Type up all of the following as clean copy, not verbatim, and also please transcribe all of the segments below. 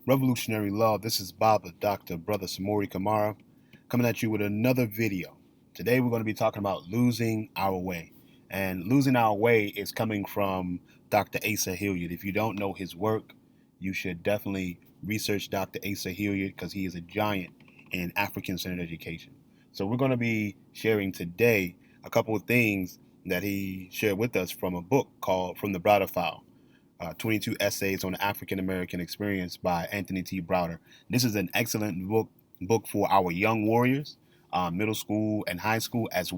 Revolutionary Love. This is Bob, the Dr. Brother Samori Kamara, coming at you with another video. Today we're going to be talking about losing our way. And losing our way is coming from Dr. Asa Hilliard. If you don't know his work, you should definitely research Dr. Asa Hilliard because he is a giant in African-centered education. So we're going to be sharing today a couple of things that he shared with us from a book called From the Browder File. 22 Essays on the African American Experience by Anthony T. Browder. This is an excellent book for our young warriors, middle school and high school, as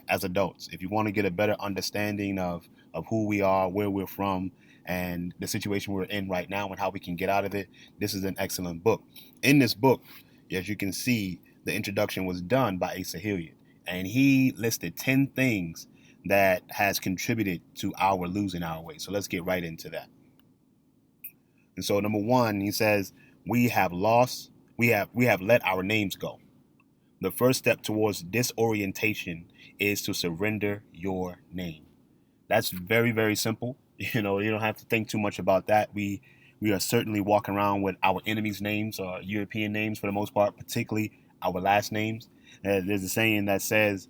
adults. If you want to get a better understanding of who we are, where we're from, and the situation we're in right now and how we can get out of it, this is an excellent book. In this book, as you can see, the introduction was done by Asa Hilliard, and he listed 10 things that has contributed to our losing our way. So let's get right into that. And so number one, he says, we have let our names go. The first step towards disorientation is to surrender your name. That's very, very simple. You don't have to think too much about that. We are certainly walking around with our enemies' names or European names for the most part, particularly our last names. There's a saying that says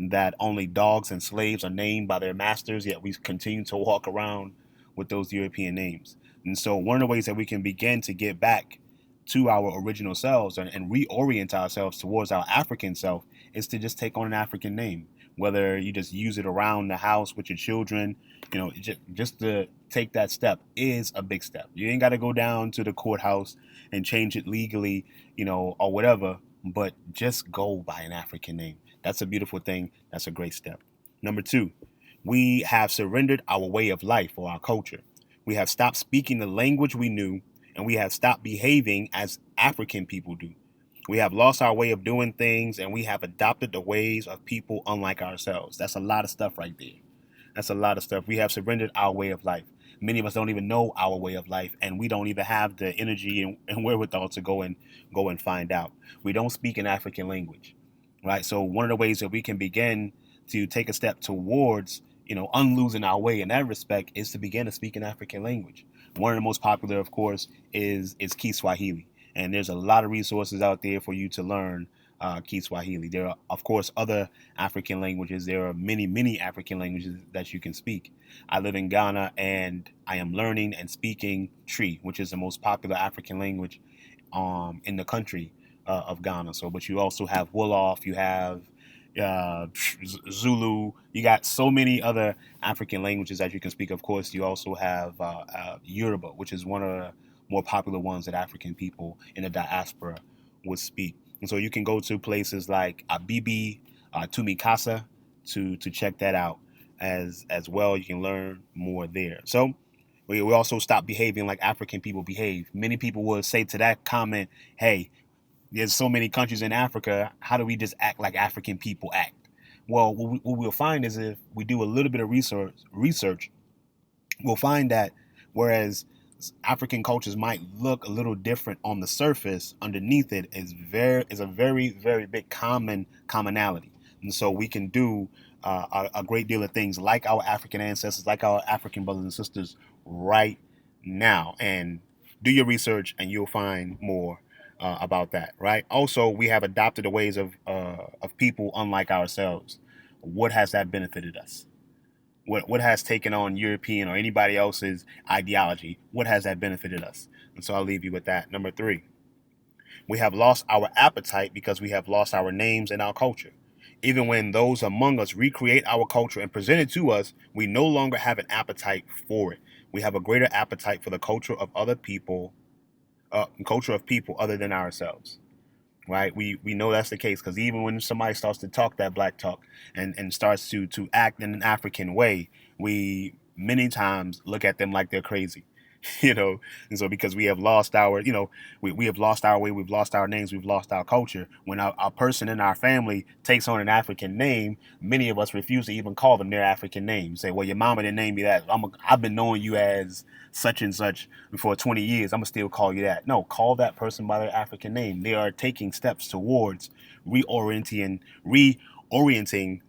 that only dogs and slaves are named by their masters, yet we continue to walk around with those European names. And so one of the ways that we can begin to get back to our original selves and reorient ourselves towards our African self is to just take on an African name. Whether you just use it around the house with your children, just to take that step is a big step. You ain't got to go down to the courthouse and change it legally, or whatever, but just go by an African name. That's a beautiful thing. That's a great step. Number two, we have surrendered our way of life or our culture. We have stopped speaking the language we knew, and we have stopped behaving as African people do. We have lost our way of doing things, and we have adopted the ways of people unlike ourselves. That's a lot of stuff right there. That's a lot of stuff. We have surrendered our way of life. Many of us don't even know our way of life, and we don't even have the energy and wherewithal to go and find out. We don't speak an African language, right? So one of the ways that we can begin to take a step towards, unlosing our way in that respect is to begin to speak an African language. One of the most popular, of course, is Kiswahili. And there's a lot of resources out there for you to learn Kiswahili. There are, of course, other African languages. There are many, many African languages that you can speak. I live in Ghana, and I am learning and speaking Tree, which is the most popular African language in the country of Ghana. So, but you also have Wolof, you have Zulu. You got so many other African languages that you can speak. Of course, you also have Yoruba, which is one of the more popular ones that African people in the diaspora would speak. And so you can go to places like Abibi, Tumikasa to check that out as well. You can learn more there. So we also stop behaving like African people behave. Many people will say to that comment, hey, there's so many countries in Africa. How do we just act like African people act? Well, what we'll find is if we do a little bit of research, we'll find that whereas African cultures might look a little different on the surface, underneath it is a very, very big commonality. And so we can do a great deal of things like our African ancestors, like our African brothers and sisters right now. And do your research and you'll find more about that, right? Also, we have adopted the ways of people unlike ourselves. What has that benefited us? What has taken on European or anybody else's ideology? What has that benefited us? And so I'll leave you with that. Number three, we have lost our appetite because we have lost our names and our culture. Even when those among us recreate our culture and present it to us, we no longer have an appetite for it. We have a greater appetite for the culture of other people, culture of people other than ourselves. Right? We know that's the case because even when somebody starts to talk that black talk and starts to act in an African way, we many times look at them like they're crazy. And so because we have lost our, we have lost our way, we've lost our names, we've lost our culture. When our person in our family takes on an African name, many of us refuse to even call them their African name. Say, well, your mama didn't name me that. I've been knowing you as such and such for 20 years. I'm gonna still call you that. No, call that person by their African name. They are taking steps towards reorienting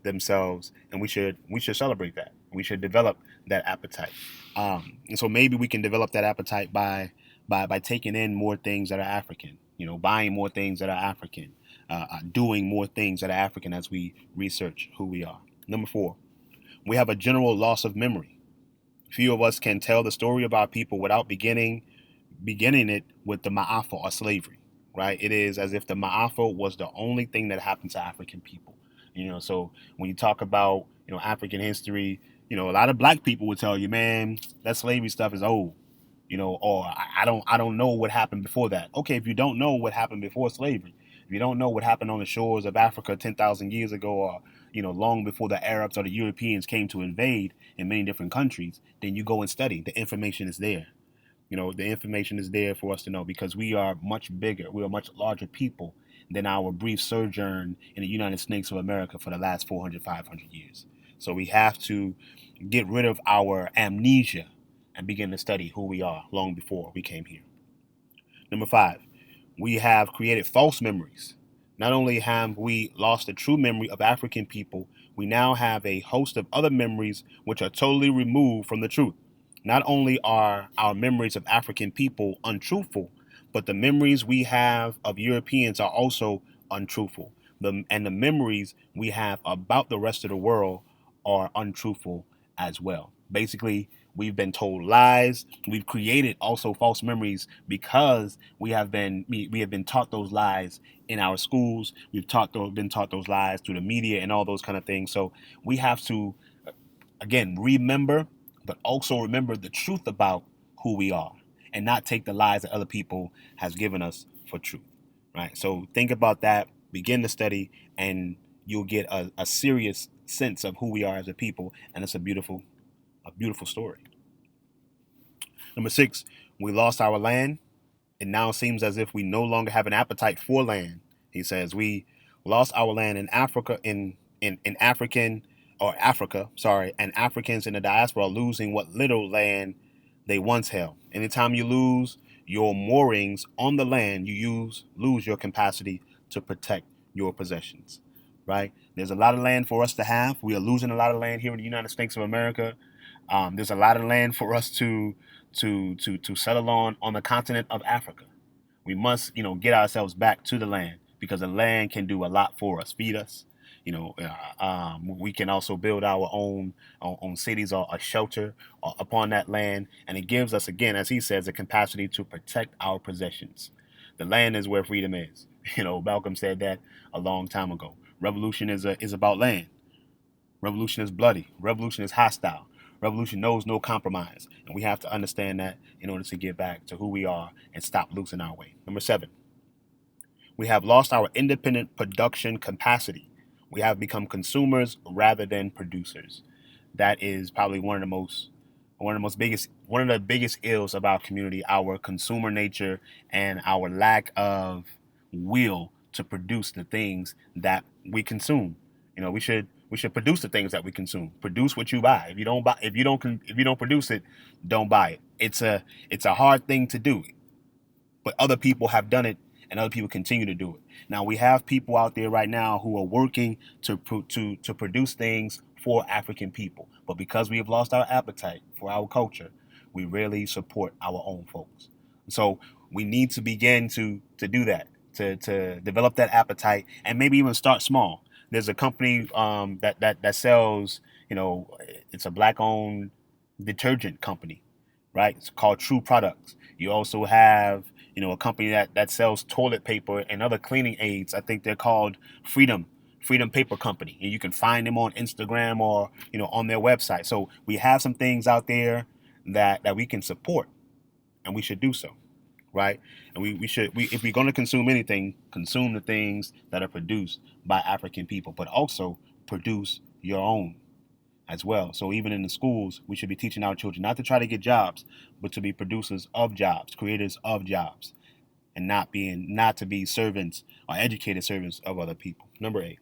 themselves, and we should celebrate that. We should develop that appetite. And so maybe we can develop that appetite by by taking in more things that are African, buying more things that are African, doing more things that are African as we research who we are. Number 4, we have a general loss of memory. Few of us can tell the story of our people without beginning it with the MAAFA or slavery, right? It is as if the MAAFA was the only thing that happened to African people. So when you talk about, African history, a lot of black people would tell you, man, that slavery stuff is old, or I don't know what happened before that. Okay, if you don't know what happened before slavery, if you don't know what happened on the shores of Africa 10,000 years ago, or long before the Arabs or the Europeans came to invade in many different countries, then you go and study. The information is there. The information is there for us to know, because we are much bigger, we are much larger people than our brief sojourn in the United States of America for the last 400, 500 years. So we have to get rid of our amnesia and begin to study who we are long before we came here. Number 5, we have created false memories. Not only have we lost the true memory of African people, we now have a host of other memories which are totally removed from the truth. Not only are our memories of African people untruthful, but the memories we have of Europeans are also untruthful. And the memories we have about the rest of the world are untruthful as well. Basically, we've been told lies. We've created also false memories because we have been taught those lies in our schools. Been taught those lies through the media and all those kind of things. So we have to, again, remember, but also remember the truth about who we are, and not take the lies that other people has given us for truth. Right. So think about that. Begin to study, and you'll get a serious sense of who we are as a people, and it's a beautiful story. Number 6, we lost our land. It now seems as if we no longer have an appetite for land. He says we lost our land in Africa, in African or Africa, sorry, and Africans in the diaspora are losing what little land they once held. Anytime you lose your moorings on the land, you lose your capacity to protect your possessions. Right? There's a lot of land for us to have. We are losing a lot of land here in the United States of America. There's a lot of land for us to settle on the continent of Africa. We must, get ourselves back to the land, because the land can do a lot for us. Feed us. We can also build our own cities or a shelter upon that land, and it gives us, again, as he says, the capacity to protect our possessions. The land is where freedom is. Malcolm said that a long time ago. Revolution is about land. Revolution is bloody. Revolution is hostile. Revolution knows no compromise. And we have to understand that in order to get back to who we are and stop losing our way. Number 7, we have lost our independent production capacity. We have become consumers rather than producers. That is probably one of the biggest ills of our community, our consumer nature and our lack of will to produce the things that we consume. We should produce the things that we consume. Produce what you buy. If you don't produce it, don't buy it. It's a hard thing to do, but other people have done it, and other people continue to do it. Now we have people out there right now who are working to produce things for African people, but because we have lost our appetite for our culture, we rarely support our own folks. So we need to begin to do that, to develop that appetite, and maybe even start small. There's a company that sells, it's a black-owned detergent company, right? It's called True Products. You also have, a company that sells toilet paper and other cleaning aids. I think they're called Freedom Paper Company, and you can find them on Instagram or on their website. So we have some things out there that we can support, and we should do so, right? And if we're going to consume anything, consume the things that are produced by African people, but also produce your own as well. So even in the schools, we should be teaching our children not to try to get jobs, but to be producers of jobs, creators of jobs, and not to be servants or educated servants of other people. Number 8,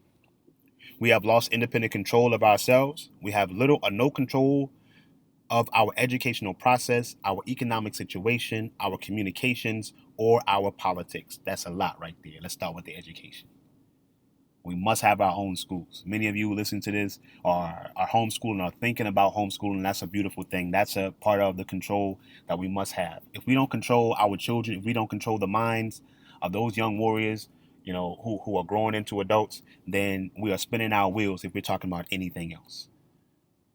we have lost independent control of ourselves. We have little or no control of our educational process, our economic situation, our communications, or our politics. That's a lot right there. Let's start with the education. We must have our own schools. Many of you who listen to this are homeschooling, are thinking about homeschooling. That's a beautiful thing. That's a part of the control that we must have. If we don't control our children, if we don't control the minds of those young warriors, who are growing into adults, then we are spinning our wheels if we're talking about anything else.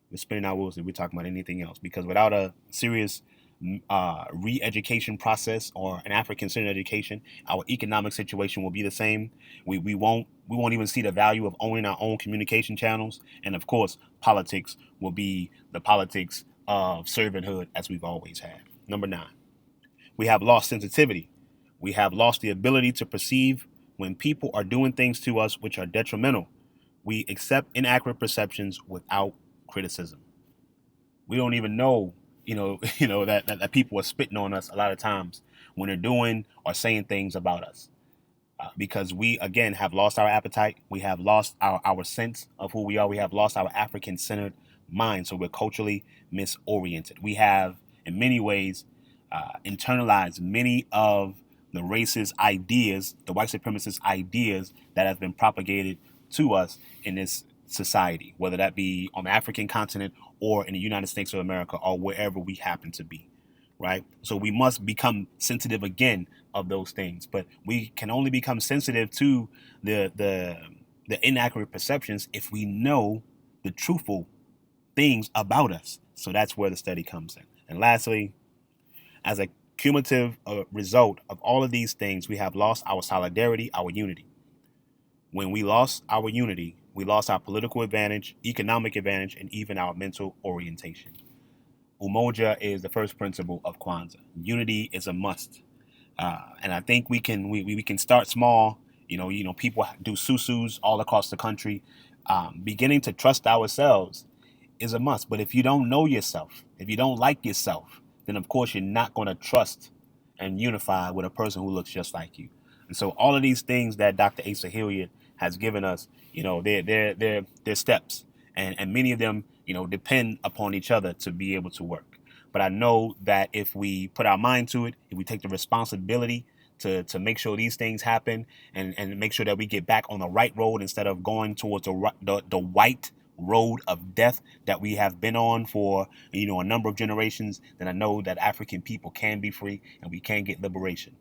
We're spinning our wheels if we're talking about anything else. Because without a serious re-education process or an African-centered education, our economic situation will be the same. We won't even see the value of owning our own communication channels, and of course, politics will be the politics of servanthood as we've always had. Number 9, we have lost sensitivity. We have lost the ability to perceive when people are doing things to us which are detrimental. We accept inaccurate perceptions without criticism. We don't even know, that people are spitting on us a lot of times when they're doing or saying things about us. Because we, again, have lost our appetite. We have lost our sense of who we are. We have lost our African-centered mind. So we're culturally misoriented. We have, in many ways, internalized many of the racist ideas, the white supremacist ideas that have been propagated to us in this society, whether that be on the African continent or in the United States of America or wherever we happen to be, right? So we must become sensitive again of those things, but we can only become sensitive to the inaccurate perceptions if we know the truthful things about us. So that's where the study comes in. And lastly, as a cumulative result of all of these things, we have lost our solidarity, our unity. When we lost our unity, we lost our political advantage, economic advantage, and even our mental orientation. Umoja is the first principle of Kwanzaa. Unity is a must. And I think we can start small. People do susus all across the country. Beginning to trust ourselves is a must. But if you don't know yourself, if you don't like yourself, then of course you're not going to trust and unify with a person who looks just like you. And so all of these things that Dr. Asa Hilliard has given us, they're steps, and many of them, depend upon each other to be able to work. But I know that if we put our mind to it, if we take the responsibility to make sure these things happen and make sure that we get back on the right road instead of going towards the white road of death that we have been on for a number of generations, then I know that African people can be free and we can get liberation.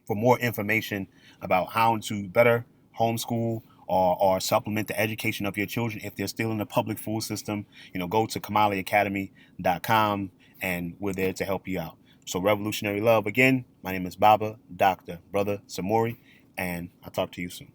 For more information about how to better homeschool or supplement the education of your children if they're still in the public school system, go to kamaliacademy.com and we're there to help you out. So revolutionary love again. My name is Baba, Dr. Brother Samori, and I'll talk to you soon.